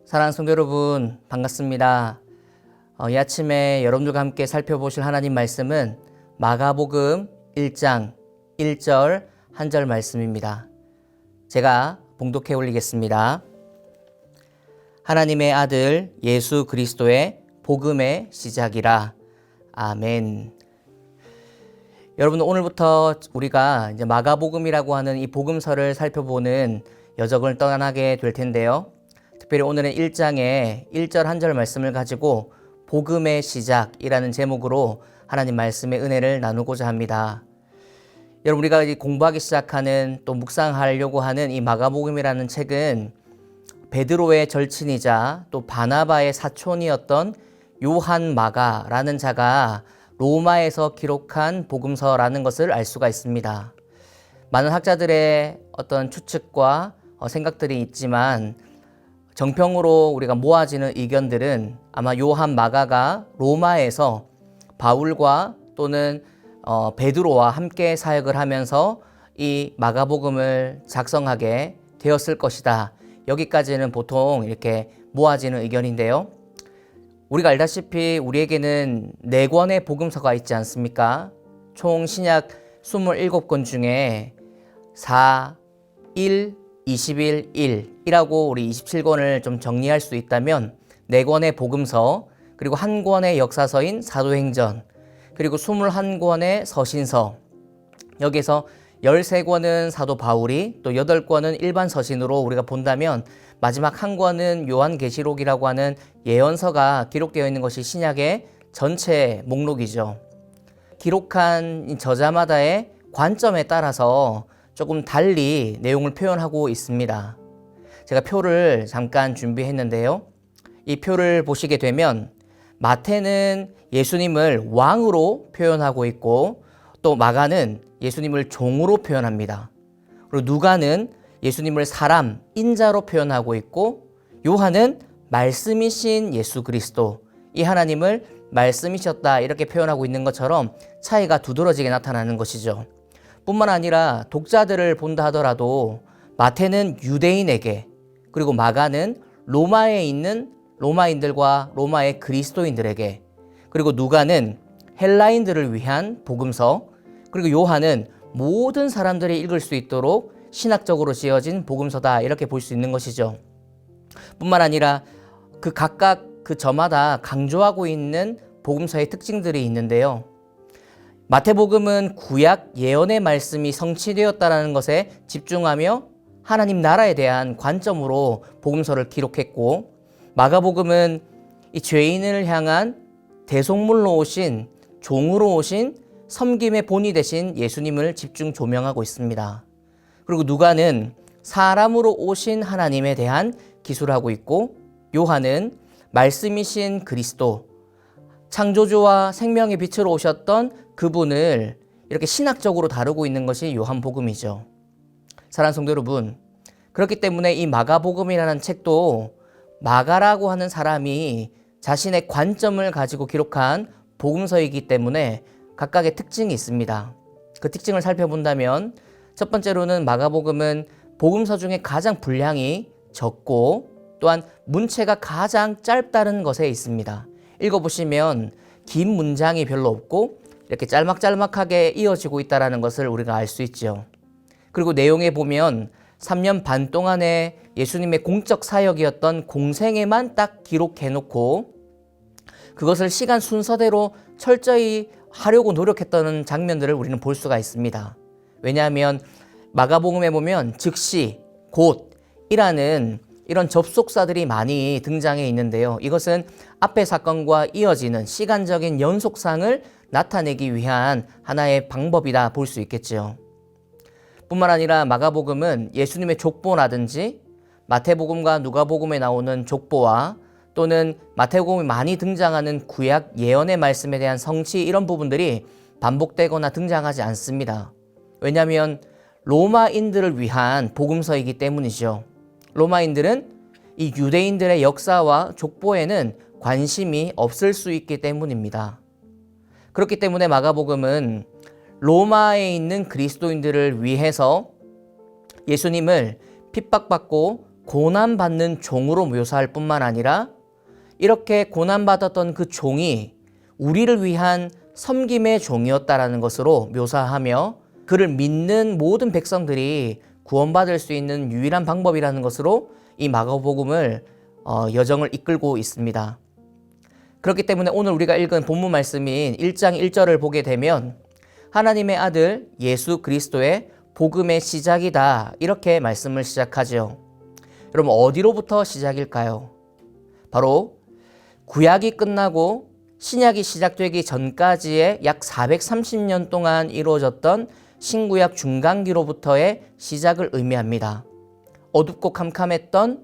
사랑하는 성도 여러분, 반갑습니다. 이 아침에 여러분들과 함께 살펴보실 하나님 말씀은 마가복음 1장 1절 한 절 말씀입니다. 제가 봉독해 올리겠습니다. 하나님의 아들 예수 그리스도의 복음의 시작이라. 아멘. 여러분, 오늘부터 우리가 이제 마가복음이라고 하는 이 복음서를 살펴보는 여정을 떠나게 될 텐데요. 특별히 오늘은 1장의 1절 한 절 말씀을 가지고 복음의 시작이라는 제목으로 하나님 말씀의 은혜를 나누고자 합니다. 여러분, 우리가 공부하기 시작하는 또 묵상하려고 하는 이 마가복음이라는 책은 베드로의 절친이자 또 바나바의 사촌이었던 요한 마가라는 자가 로마에서 기록한 복음서라는 것을 알 수가 있습니다. 많은 학자들의 어떤 추측과 생각들이 있지만 정평으로 우리가 모아지는 의견들은 아마 요한 마가가 로마에서 바울과 또는 베드로와 함께 사역을 하면서 이 마가복음을 작성하게 되었을 것이다. 여기까지는 보통 이렇게 모아지는 의견인데요. 우리가 알다시피 우리에게는 4권의 복음서가 있지 않습니까? 총 신약 27권 중에 4, 1, 21, 1이라고 우리 27권을 좀 정리할 수 있다면 4권의 복음서, 그리고 1권의 역사서인 사도행전, 그리고 21권의 서신서, 여기서 13권은 사도 바울이, 또 8권은 일반 서신으로 우리가 본다면 마지막 1권은 요한계시록이라고 하는 예언서가 기록되어 있는 것이 신약의 전체 목록이죠. 기록한 저자마다의 관점에 따라서 조금 달리 내용을 표현하고 있습니다. 제가 표를 잠깐 준비했는데요. 이 표를 보시게 되면 마태는 예수님을 왕으로 표현하고 있고, 또 마가는 예수님을 종으로 표현합니다. 그리고 누가는 예수님을 사람, 인자로 표현하고 있고, 요한은 말씀이신 예수 그리스도, 이 하나님을 말씀이셨다 이렇게 표현하고 있는 것처럼 차이가 두드러지게 나타나는 것이죠. 뿐만 아니라 독자들을 본다 하더라도 마태는 유대인에게, 그리고 마가는 로마에 있는 로마인들과 로마의 그리스도인들에게, 그리고 누가는 헬라인들을 위한 복음서, 그리고 요한은 모든 사람들이 읽을 수 있도록 신학적으로 지어진 복음서다 이렇게 볼 수 있는 것이죠. 뿐만 아니라 그 각각 그 저마다 강조하고 있는 복음서의 특징들이 있는데요. 마태복음은 구약 예언의 말씀이 성취되었다는 것에 집중하며 하나님 나라에 대한 관점으로 복음서를 기록했고, 마가복음은 이 죄인을 향한 대속물로 오신, 종으로 오신 섬김의 본이 되신 예수님을 집중 조명하고 있습니다. 그리고 누가는 사람으로 오신 하나님에 대한 기술하고 있고, 요한은 말씀이신 그리스도, 창조주와 생명의 빛으로 오셨던 그분을 이렇게 신학적으로 다루고 있는 것이 요한복음이죠. 사랑하는 성도 여러분, 그렇기 때문에 이 마가복음이라는 책도 마가라고 하는 사람이 자신의 관점을 가지고 기록한 복음서이기 때문에 각각의 특징이 있습니다. 그 특징을 살펴본다면 첫 번째로는 마가복음은 복음서 중에 가장 분량이 적고, 또한 문체가 가장 짧다는 것에 있습니다. 읽어보시면 긴 문장이 별로 없고 이렇게 짤막짤막하게 이어지고 있다는 것을 우리가 알 수 있죠. 그리고 내용에 보면 3년 반 동안의 예수님의 공적 사역이었던 공생애만 딱 기록해놓고 그것을 시간 순서대로 철저히 하려고 노력했던 장면들을 우리는 볼 수가 있습니다. 왜냐하면 마가복음에 보면 즉시, 곧이라는 이런 접속사들이 많이 등장해 있는데요. 이것은 앞의 사건과 이어지는 시간적인 연속상을 나타내기 위한 하나의 방법이다 볼 수 있겠죠. 뿐만 아니라 마가복음은 예수님의 족보라든지 마태복음과 누가복음에 나오는 족보와 또는 마태복음에 많이 등장하는 구약 예언의 말씀에 대한 성취, 이런 부분들이 반복되거나 등장하지 않습니다. 왜냐하면 로마인들을 위한 복음서이기 때문이죠. 로마인들은 이 유대인들의 역사와 족보에는 관심이 없을 수 있기 때문입니다. 그렇기 때문에 마가복음은 로마에 있는 그리스도인들을 위해서 예수님을 핍박받고 고난받는 종으로 묘사할 뿐만 아니라 이렇게 고난받았던 그 종이 우리를 위한 섬김의 종이었다라는 것으로 묘사하며 그를 믿는 모든 백성들이 구원받을 수 있는 유일한 방법이라는 것으로 이 마가복음을 여정을 이끌고 있습니다. 그렇기 때문에 오늘 우리가 읽은 본문 말씀인 1장 1절을 보게 되면 하나님의 아들 예수 그리스도의 복음의 시작이다 이렇게 말씀을 시작하죠. 여러분 어디로부터 시작일까요? 바로 구약이 끝나고 신약이 시작되기 전까지의 약 430년 동안 이루어졌던 신구약 중간기로부터의 시작을 의미합니다. 어둡고 캄캄했던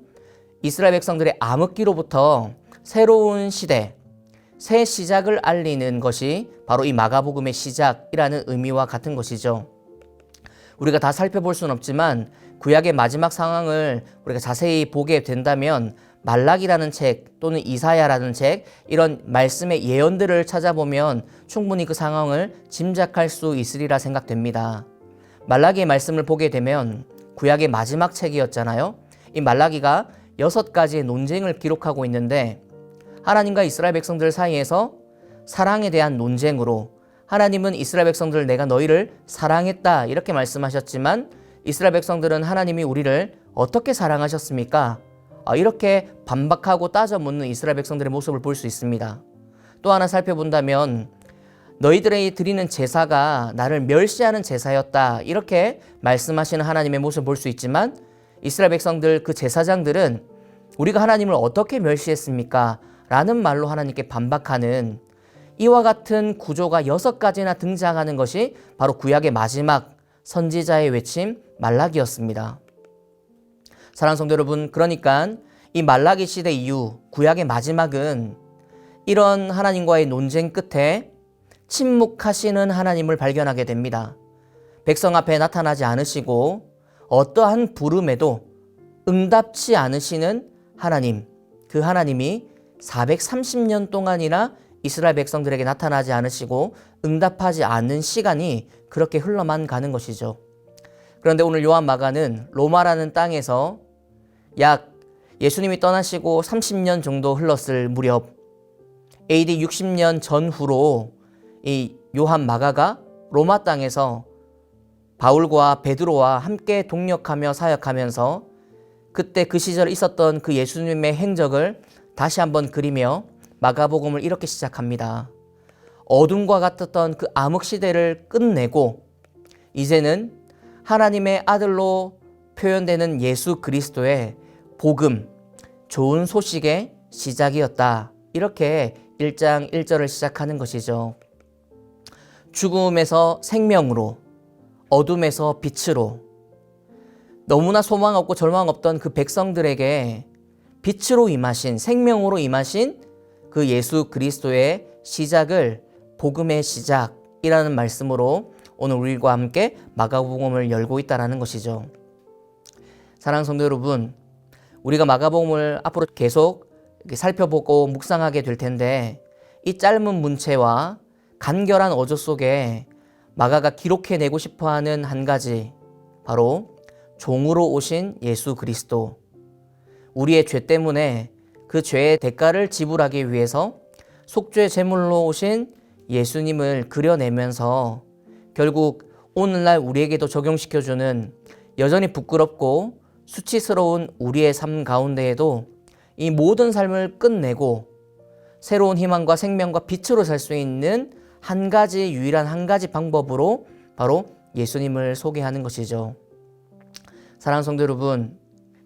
이스라엘 백성들의 암흑기로부터 새로운 시대, 새 시작을 알리는 것이 바로 이 마가복음의 시작이라는 의미와 같은 것이죠. 우리가 다 살펴볼 수는 없지만 구약의 마지막 상황을 우리가 자세히 보게 된다면 말라기라는 책 또는 이사야라는 책 이런 말씀의 예언들을 찾아보면 충분히 그 상황을 짐작할 수 있으리라 생각됩니다. 말라기의 말씀을 보게 되면 구약의 마지막 책이었잖아요. 이 말라기가 6가지의 논쟁을 기록하고 있는데 하나님과 이스라엘 백성들 사이에서 사랑에 대한 논쟁으로 하나님은 이스라엘 백성들 내가 너희를 사랑했다 이렇게 말씀하셨지만 이스라엘 백성들은 하나님이 우리를 어떻게 사랑하셨습니까? 이렇게 반박하고 따져 묻는 이스라엘 백성들의 모습을 볼 수 있습니다. 또 하나 살펴본다면 너희들이 드리는 제사가 나를 멸시하는 제사였다 이렇게 말씀하시는 하나님의 모습을 볼 수 있지만 이스라엘 백성들 그 제사장들은 우리가 하나님을 어떻게 멸시했습니까? 라는 말로 하나님께 반박하는 이와 같은 구조가 6가지나 등장하는 것이 바로 구약의 마지막 선지자의 외침 말라기였습니다. 사랑하는 성도 여러분, 그러니까 이 말라기 시대 이후 구약의 마지막은 이런 하나님과의 논쟁 끝에 침묵하시는 하나님을 발견하게 됩니다. 백성 앞에 나타나지 않으시고 어떠한 부름에도 응답치 않으시는 하나님, 그 하나님이 430년 동안이나 이스라엘 백성들에게 나타나지 않으시고 응답하지 않는 시간이 그렇게 흘러만 가는 것이죠. 그런데 오늘 요한 마가는 로마라는 땅에서 약 예수님이 떠나시고 30년 정도 흘렀을 무렵 AD 60년 전후로 이 요한 마가가 로마 땅에서 바울과 베드로와 함께 동역하며 사역하면서 그때 그 시절에 있었던 그 예수님의 행적을 다시 한번 그리며 마가복음을 이렇게 시작합니다. 어둠과 같았던 그 암흑 시대를 끝내고 이제는 하나님의 아들로 표현되는 예수 그리스도의 복음, 좋은 소식의 시작이었다. 이렇게 1장 1절을 시작하는 것이죠. 죽음에서 생명으로, 어둠에서 빛으로, 너무나 소망 없고 절망 없던 그 백성들에게 빛으로 임하신, 생명으로 임하신 그 예수 그리스도의 시작을 복음의 시작이라는 말씀으로 오늘 우리와 함께 마가복음을 열고 있다는 것이죠. 사랑하는 성도 여러분, 우리가 마가복음을 앞으로 계속 살펴보고 묵상하게 될 텐데 이 짧은 문체와 간결한 어조 속에 마가가 기록해내고 싶어하는 한 가지, 바로 종으로 오신 예수 그리스도, 우리의 죄 때문에 그 죄의 대가를 지불하기 위해서 속죄 제물로 오신 예수님을 그려내면서 결국 오늘날 우리에게도 적용시켜주는 여전히 부끄럽고 수치스러운 우리의 삶 가운데에도 이 모든 삶을 끝내고 새로운 희망과 생명과 빛으로 살 수 있는 한 가지 유일한 한 가지 방법으로 바로 예수님을 소개하는 것이죠. 사랑하는 성도 여러분,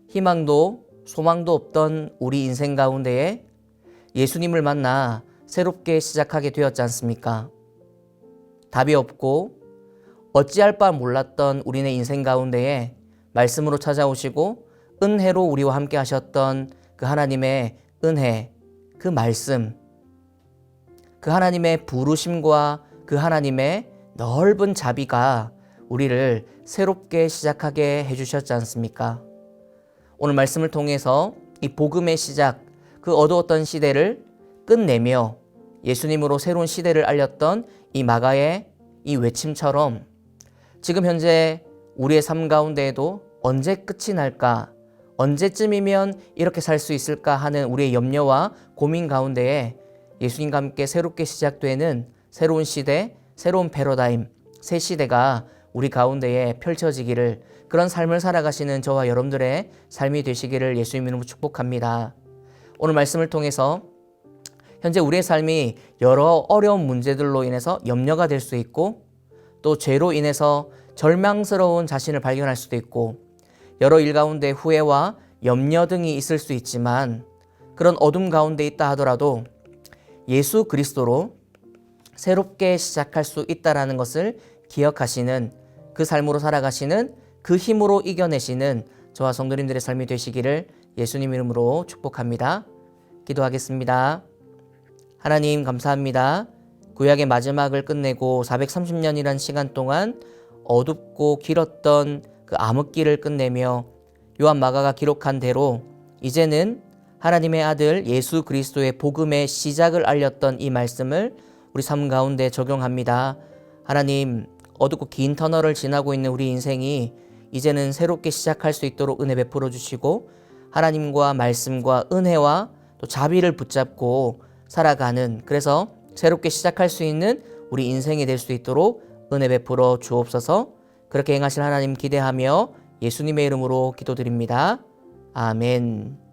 희망도 소망도 없던 우리 인생 가운데에 예수님을 만나 새롭게 시작하게 되었지 않습니까? 답이 없고 어찌할 바 몰랐던 우리네 인생 가운데에 말씀으로 찾아오시고 은혜로 우리와 함께 하셨던 그 하나님의 은혜, 그 말씀, 그 하나님의 부르심과 그 하나님의 넓은 자비가 우리를 새롭게 시작하게 해주셨지 않습니까? 오늘 말씀을 통해서 이 복음의 시작, 그 어두웠던 시대를 끝내며 예수님으로 새로운 시대를 알렸던 이 마가의 이 외침처럼 지금 현재 우리의 삶 가운데에도 언제 끝이 날까, 언제쯤이면 이렇게 살 수 있을까 하는 우리의 염려와 고민 가운데에 예수님과 함께 새롭게 시작되는 새로운 시대, 새로운 패러다임, 새 시대가 우리 가운데에 펼쳐지기를, 그런 삶을 살아가시는 저와 여러분들의 삶이 되시기를 예수님 이름으로 축복합니다. 오늘 말씀을 통해서 현재 우리의 삶이 여러 어려운 문제들로 인해서 염려가 될 수 있고, 또 죄로 인해서 절망스러운 자신을 발견할 수도 있고, 여러 일 가운데 후회와 염려 등이 있을 수 있지만, 그런 어둠 가운데 있다 하더라도 예수 그리스도로 새롭게 시작할 수 있다라는 것을 기억하시는, 그 삶으로 살아가시는, 그 힘으로 이겨내시는 저와 성도님들의 삶이 되시기를 예수님 이름으로 축복합니다. 기도하겠습니다. 하나님 감사합니다. 구약의 마지막을 끝내고 430년이란 시간 동안 어둡고 길었던 그 암흑기를 끝내며 요한 마가가 기록한 대로 이제는 하나님의 아들 예수 그리스도의 복음의 시작을 알렸던 이 말씀을 우리 삶 가운데 적용합니다. 하나님, 어둡고 긴 터널을 지나고 있는 우리 인생이 이제는 새롭게 시작할 수 있도록 은혜 베풀어 주시고, 하나님과 말씀과 은혜와 또 자비를 붙잡고 살아가는, 그래서 새롭게 시작할 수 있는 우리 인생이 될 수 있도록 은혜 베풀어 주옵소서. 그렇게 행하실 하나님 기대하며 예수님의 이름으로 기도드립니다. 아멘.